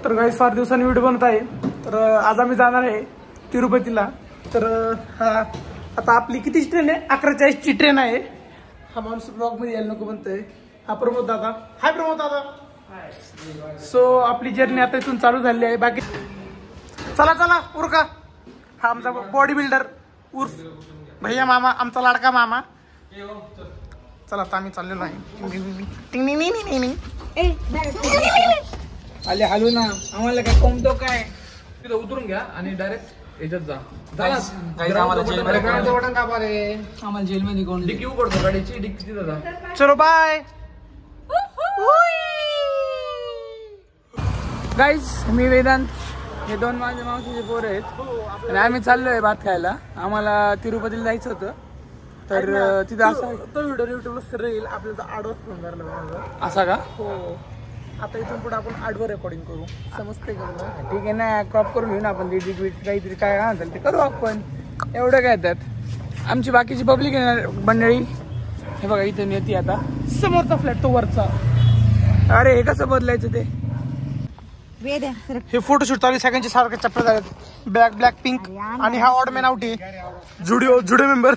तर गाईस फार दिवसांनी व्हिडिओ बनत आहे. तर आज आम्ही जाणार आहे तिरुपतीला. तर हा आता आपली कितीची ट्रेन आहे? 11:40ची ट्रेन आहे. हा माणूस ब्लॉग मध्ये यायला नको म्हणतोय. हा प्रमोद दादा. हाय प्रमोद दादा. सो आपली जर्नी आता इथून चालू झाली आहे. बाकी चला चला उरका. हा आमचा बॉडी बिल्डर उर्फ भैया मामा, आमचा लाडका मामा. चला आता आम्ही चाललेलो आहे. आले हलू ना, आम्हाला काय कोंबतो काय तिथं उतरून घ्या आणि डायरेक्ट याच्यात जा. आम्हाला जेलमध्ये कोण डिक्की उघडतो गाडीची, डिक्की तिथं जा. चलो बाय गाईज, मी वेदांत, हे दोन माझ्या मावशीचे पोर आहेत आणि आम्ही चाललोय भात खायला. आम्हाला तिरुपतीला जायचं होतं. तर तिथं असं तो व्हिडिओ युट्यूबला राहील. आपल्याला आडवा फोन करायला असा का? हो. आता इथून पुढे आपण आडवं रेकॉर्डिंग करू. समजते का? ठीक आहे ना, क्रॉप करून घेऊ ना आपण. काहीतरी काय म्हणतात ते करू आपण. एवढं काय त्यात. आमची बाकीची पब्लिक मंडळी हे बघा इथून येते आता. समोरचा फ्लॅट तो वरचा. अरे हे कसं बदलायचं ते? हे फोटोशूट चालू सगळ्यांचे सारखे चप्पल झालेत. ब्लॅक पिंक आणि हा ऑड मॅन आउट आहे. जुडिओ मेंबर.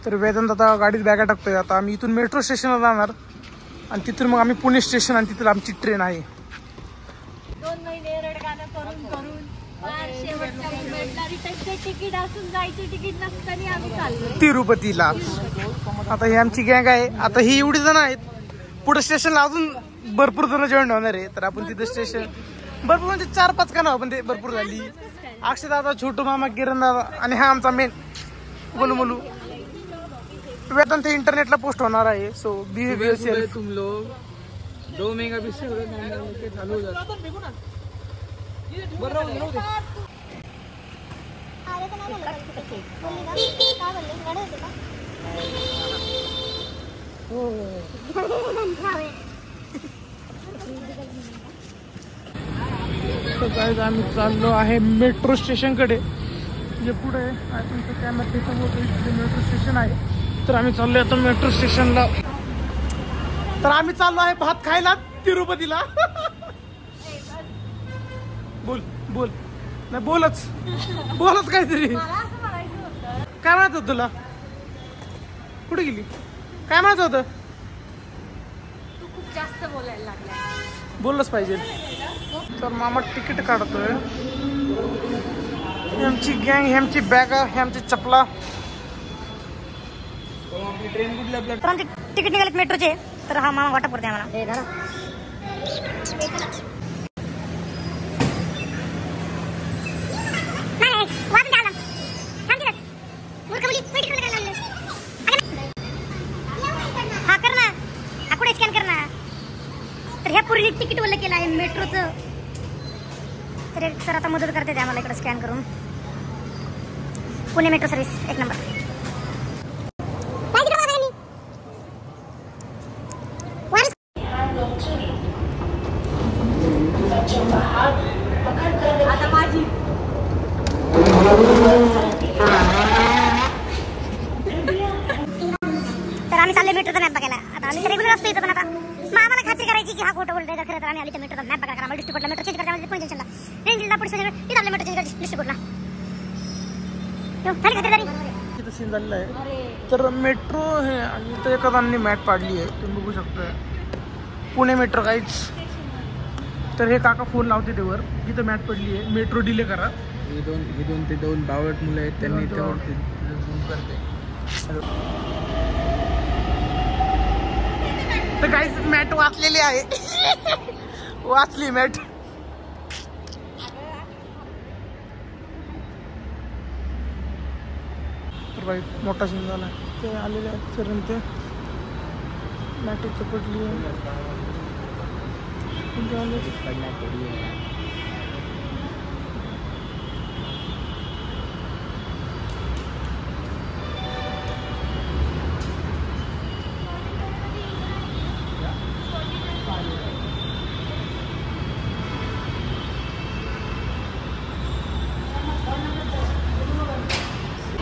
तर वेदांत आता गाडीत बॅगा टाकतोय. आता आम्ही इथून मेट्रो स्टेशनला जाणार आणि तिथून मग आम्ही पुणे स्टेशन आणि तिथून आमची ट्रेन आहे. 2 महिने रडगाणं करून शेवटच्या मुमेंटला रिटर्नचे तिकीट असून जायचे तिकीट नसताना आम्ही चाललो तिरुपतीला. आता ही आमची गँग आहे. आता ही एवढी जण आहेत. पुढे स्टेशनला अजून भरपूर जण जॉईन होणार आहे. तर आपण तिथं स्टेशन भरपूर म्हणजे 4-5 का नाव पण ते भरपूर झाली. अक्षय दादा, छोटू मामा, किरण दादा आणि हा आमचा मेन बोलू बोलू. वेदांत इंटरनेटला पोस्ट होणार आहे. सो बिहेवियर तुम लोग 2 मेगापिक्सल चालू हो जात. आम्ही चाललो आहे मेट्रो स्टेशन कडे. जे पुढे आहे तुमचं कॅमेरा मेट्रो स्टेशन आहे. तर आम्ही चाललोय आता मेट्रो स्टेशनला. तर आम्ही चाललो आहे भात खायला तिरुपतीला. बोल बोल नाही बोलच काहीतरी. काय म्हणत होत तुला? कुठे गेली? काय म्हणत होत? तू खूप जास्त बोलायला लागला. बोललंच पाहिजे. तर मामा तिकीट काढतोय. आमची गँग, ह्यामची बॅगा, ह्यामची चपला. ट्रेन कुठल्या आपल्या तर आमचे तिकीट निघालेत मेट्रोचे. तर हा मामा वाटप करते आम्हाला. हा कर ना, हा कुठे स्कॅन कर ना. तर ह्या पूर्वी तिकीट वल्ल केलं आहे मेट्रोचं. तर सर आता मदत करते आम्हाला इकडे स्कॅन करून. Pune metro service 1 number. तर आम्ही चालले मेट्रोचा मॅप बघायला. आता आम्ही रेग्युलर असतो इथं, पण आता मग आम्हाला खात्री करायची की हा खोटं बोलतोय. तर खरं तर आम्ही आली तर मेट्रोचा मॅप बघायला. आम्हाला डिस्ट्रिक्टला मेट्रो चेंज करायला पुणे जंक्शनला रेंजला पुढे इथं आपल्या मेट्रो चेंज करायची डिस्ट्रिक्टला. झाली खात्री झाली. सीन झालेला आहे. तर मेट्रो हे आणि इथं एका जणांनी मॅट पाडली आहे. तुम्ही बघू शकता पुणे मेट्रो काहीच. तर हे काका फोन लावते त्यावर जिथं मॅट पडली आहे. मेट्रो डिले करा. हे दोन बावळट मुलं आहेत, त्यांनी त्यावरती झूम करते. तर काहीच मॅट वाचलेली आहे. वाचली मॅट. तर बाई मोठा सीन झाला. ते आलेले आहेत सर ते मॅट इथं पडली आहे.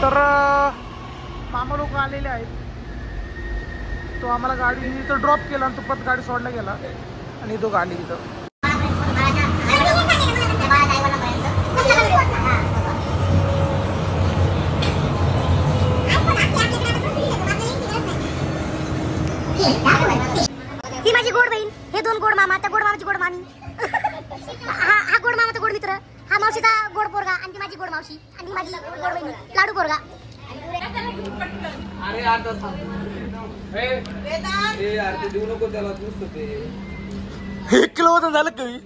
तर मामा लोक आलेले आहेत. तो आम्हाला गाडी इथं ड्रॉप केला आणि तो परत गाडी सोडला गेला. आणि दोघं आले तिथं. ही माझी गोड बहीण, हे 2 गोड मामा, त्या गोड मामाची गोड मामी. हा गोड मामाचा गोड मित्र, हा मावशीचा गोड पोरगा, आणि ती माझी गोड मावशी, आणि ही माझी गोड बहीण लाडू पोरगा. अरे आता देऊ नको त्याला नुसतं ते 1 किलो वजन झालं कमी.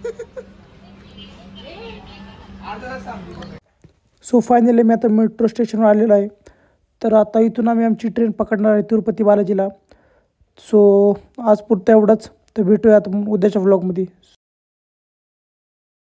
सो फायनली मी आता मेट्रो स्टेशनवर आलेलो आहे. तर आता इथून आम्ही आमची ट्रेन पकडणार आहे तिरुपती बालाजीला. सो आज पुरतं एवढंच. तर भेटूया आता उद्याच्या व्लॉगमध्ये.